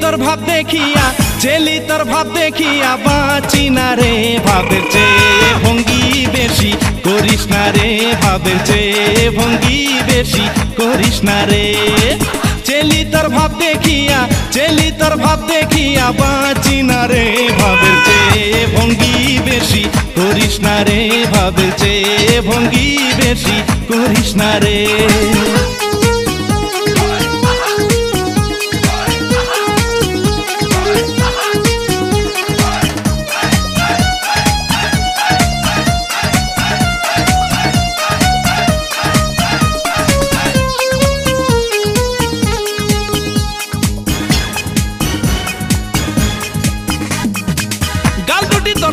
তোর ভাব দেখিয়া চেলি তোর ভাব দেখিয়া বাঁচি না রে ভাবের চেয়ে ভঙ্গি বেশি করিস না রে ভাবের চেয়ে ভঙ্গি বেশি করিস না রে চেলি তোর ভাব দেখিয়া চেলি তোর ভাব দেখিয়া বাঁচি না রে ভাবের চেয়ে ভঙ্গি বেশি করিস না রে ভাবের চেয়ে ভঙ্গি বেশি করিস না রে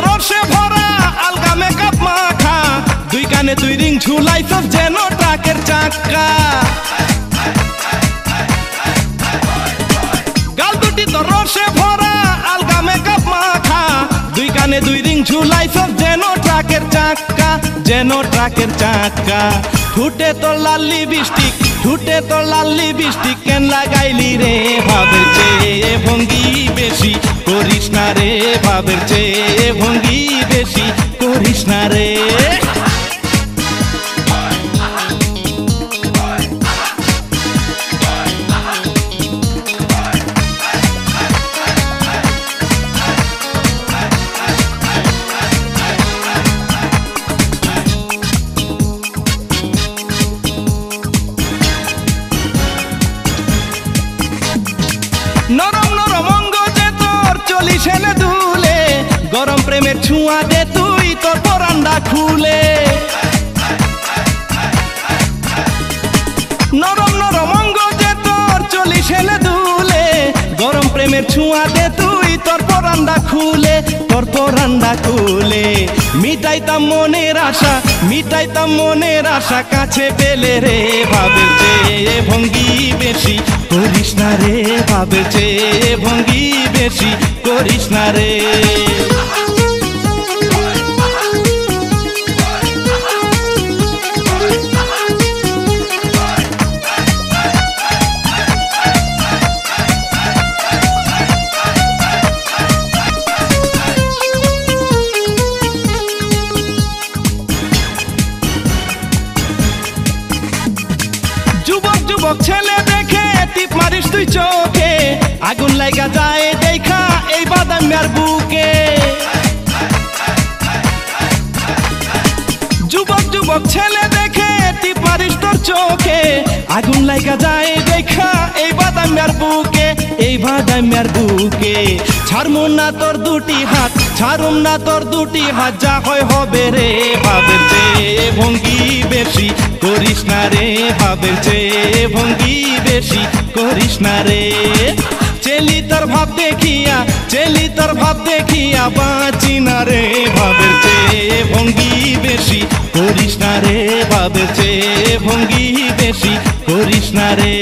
রসে ভরা আলগা মেকআপ মাখা দুই কানে দুই রিং ঝুলাইছস যেন ট্রাকের চাকা গাল দুটি তো রসে ভরা আলগা মেকআপ মাখা দুই কানে দুই রিং ঝুলাইছস যেন ট্রাকের চাকা যেন ট্রাকের চাকা ঠুটে তোর লাল্লি বৃষ্টিক ঠুটে তোর লাল্লি বৃষ্টিক কেন লাগাইলি রে ভাবের চেয়ে ভঙ্গি বেশি করিস না রে ভাবের চেয়ে ভঙ্গি বেশি করিস না রে নরম নরম অঙ্গ যে তোর চলিস এনে দুলে গরম প্রেমের ছোঁয়া দে তুই তোর পরান্ডা খুলে নরম নরম অঙ্গ যে তোর চলিস এনে দুলে গরম প্রেমের ছোঁয়া দে তুই তোর পরান্ডা খুলে তোর পরান্ডা খুলে মিটাইতাম মনের আশা মিটাইতাম মনের আশা কাছে পেলে রে ভাবের চেয়ে ভঙ্গি বেশি করিস না রে ভাবের চেয়ে ভঙ্গি বেশি করিস না রে যুবক যুবক ছেলে দেখে টিপ মারিস তুই চোখে আগুন লাগা যায় দেখা এই বাদামের বুকে যুবক যুবক ছেলে দেখে টিপ মারিস তোর চোখে আগুন লাগা যায় দেখা এই বাদামের বুকে এই বাদামের বুকে ছাড়মু না তোর দুটি হাত ছাড়ুম না তোর দুটি হাত যা হয় হবে রে ভাবের চেয়ে ভঙ্গি বেশি করিস না রে ভাবের চেয়ে ভঙ্গি বেশি করিস না রে চেলি তোর ভাব দেখিয়া চেলি তোর ভাব দেখিয়া বাঁচি না রে ভাবের চেয়ে ভঙ্গি বেশি করিস না রে ভাবের চেয়ে ভঙ্গি বেশি করিস না রে